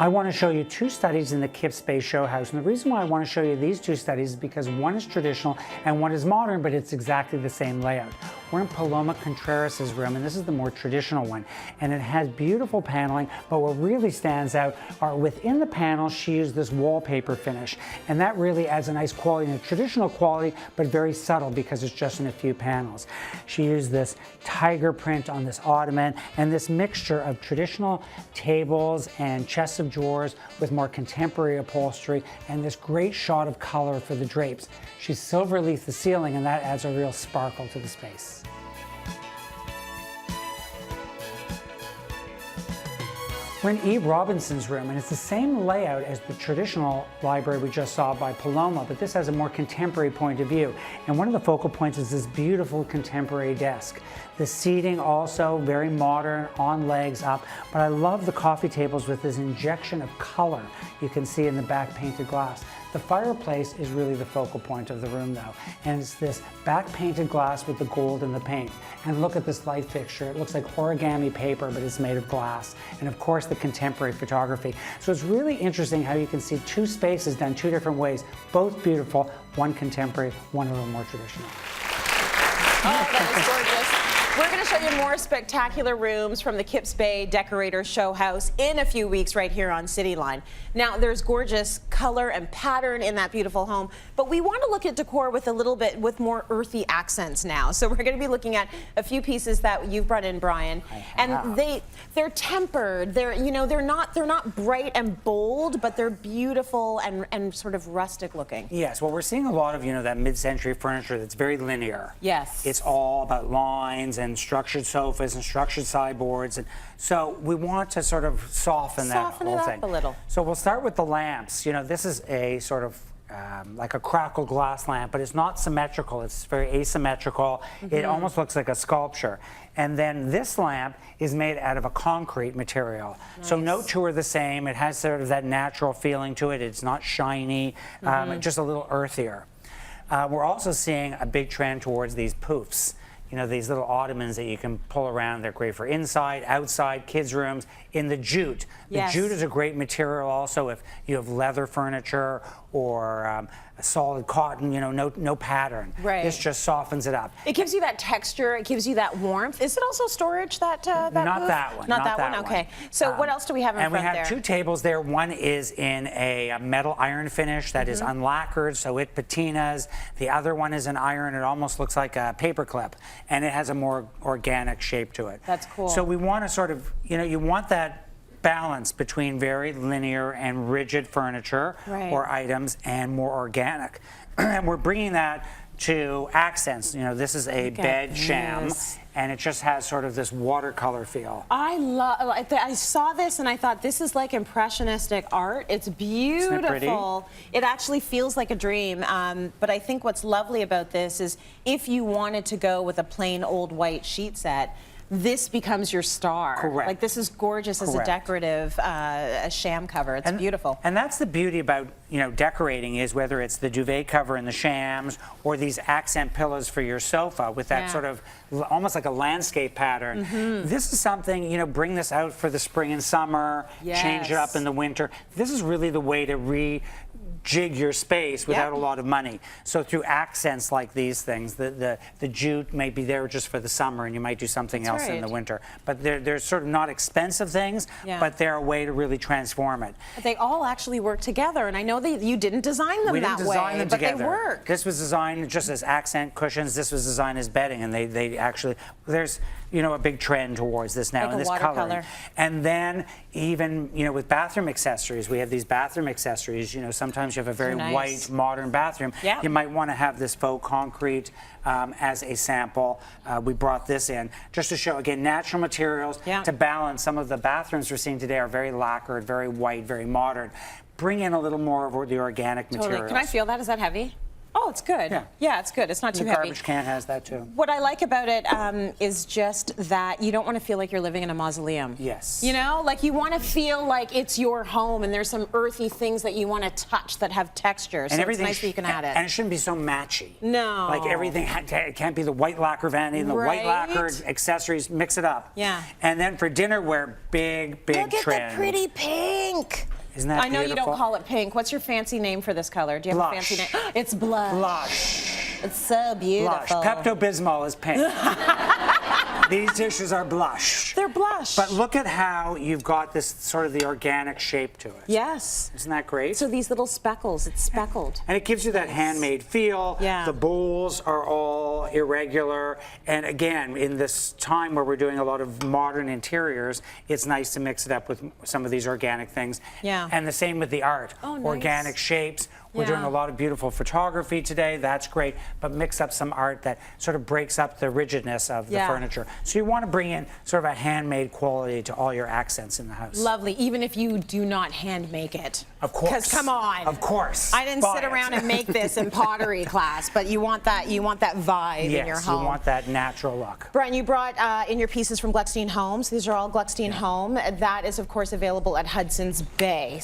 I want to show you two studies in the Kip Space Show House. And the reason why I want to show you these two studies is because one is traditional and one is modern, but it's exactly the same layout. We're in Paloma Contreras' room, and this is the more traditional one. And it has beautiful paneling, but what really stands out are within the panel, she used this wallpaper finish. And that really adds a nice quality, and a traditional quality, but very subtle because it's just in a few panels. She used this tiger print on this ottoman and this mixture of traditional tables and chests of drawers with more contemporary upholstery and this great shot of color for the drapes. She's silver leaf the ceiling, and that adds a real sparkle to the space. We're in Eve Robinson's room, and it's the same layout as the traditional library we just saw by Paloma, but this has a more contemporary point of view. And one of the focal points is this beautiful contemporary desk. The seating also very modern, on legs up, but I love the coffee tables with this injection of color you can see in the back painted glass. The fireplace is really the focal point of the room though, and it's this back painted glass with the gold in the paint. And look at this light fixture. It looks like origami paper, but it's made of glass. And of course the contemporary photography. So it's really interesting how you can see two spaces done two different ways, both beautiful, one contemporary, one a little more traditional. Oh, that is gorgeous. We're going to show you more spectacular rooms from the Kip Space Decorator Show House in a few weeks right here on Cityline. Now, there's gorgeous color and pattern in that beautiful home, but we want to look at decor with a little bit with more earthy accents now. So we're going to be looking at a few pieces that you've brought in, Brian, and they're tempered. They're not bright and bold, but they're beautiful and sort of rustic looking. Yes, well, we're seeing a lot of that mid-century furniture that's very linear. Yes, it's all about lines and structured sofas and structured sideboards, and so we want to sort of soften that whole thing a little. So we'll start with the lamps. This is a sort of like a crackle glass lamp, but it's not symmetrical. It's very asymmetrical. It almost looks like a sculpture. And then this lamp is made out of a concrete material. Nice. So no two are the same. It has sort of that natural feeling to it. It's not shiny, just a little earthier. We're also seeing a big trend towards these poofs. These little ottomans that you can pull around. They're great for inside, outside, kids' rooms. In the jute. Yes. The jute is a great material also if you have leather furniture or a solid cotton, no pattern. Right. This just softens it up. It gives you that texture. It gives you that warmth. Is it also storage, that Not booth? that one. Not that one? Okay. So what else do we have in front there? And we have two tables there. One is in a metal iron finish that is unlacquered, so it patinas. The other one is an iron. It almost looks like a paper clip, and it has a more organic shape to it. That's cool. So we want to sort of, you want that balance between very linear and rigid furniture or items and more organic. And we're bringing that to accents. This is a bed sham, and it just has sort of this watercolor feel. I saw this and I thought, this is like impressionistic art. It's beautiful. Isn't it pretty? It actually feels like a dream. But I think what's lovely about this is if you wanted to go with a plain old white sheet set, this becomes your star. Correct. Like, this is gorgeous as a decorative a sham cover. It's beautiful. And that's the beauty about decorating, is whether it's the duvet cover in the shams or these accent pillows for your sofa with that sort of almost like a landscape pattern. This is something, bring this out for the spring and summer, change it up in the winter. This is really the way to jig your space without a lot of money. So through accents like these things, the jute may be there just for the summer, and you might do something else in the winter. But they're sort of not expensive things, but they're a way to really transform it. But they all actually work together, and I know that you didn't design them that way. We didn't design them together. They work. This was designed just as accent cushions. This was designed as bedding, and they actually, there's a big trend towards this now, like in this coloring. And then even with bathroom accessories, we have these bathroom accessories. Sometimes you have a very white modern bathroom. You might want to have this faux concrete as a sample. We brought this in just to show, again, natural materials to balance. Some of the bathrooms we're seeing today are very lacquered, very white, very modern. Bring in a little more of the organic materials. Can I feel that? Is that heavy? Oh, it's good. Yeah, it's good. It's not too heavy. The garbage can has that too. What I like about it is just that you don't want to feel like you're living in a mausoleum. Yes. Like you want to feel like it's your home, and there's some earthy things that you want to touch that have texture. So it's nice that you can add it. And it shouldn't be so matchy. No. Like everything, it can't be the white lacquer vanity and the white lacquered accessories. Mix it up. Yeah. And then for dinnerware, big trend. Look at the pretty pink. Isn't that I know beautiful? you don't call it pink. What's your fancy name for this color? Do you have Blush. a fancy name? It's blush. Blush. It's so beautiful. Blush. Pepto-Bismol is pink. These dishes are blush. They're blush. But look at how you've got this sort of the organic shape to it. Yes. Isn't that great? So these little speckles, it's speckled. And it gives you that handmade feel. Yeah. The bowls are all irregular. And again, in this time where we're doing a lot of modern interiors, it's nice to mix it up with some of these organic things. Yeah. And the same with the art. Oh, nice. Organic shapes. We're doing Yeah. a lot of beautiful photography today. That's great. But mix up some art that sort of breaks up the rigidness of the Yeah. furniture. So you want to bring in sort of a handmade quality to all your accents in the house. Lovely, even if you do not hand make it. Of course. Because come on. Of course. I didn't Buy sit it. around and make this in pottery class, but you want that vibe in your Yes, home. you want that natural look. Brian, you brought in your pieces from Gluckstein Homes. These are all Gluckstein Home. That is, of course, available at Hudson's Bay.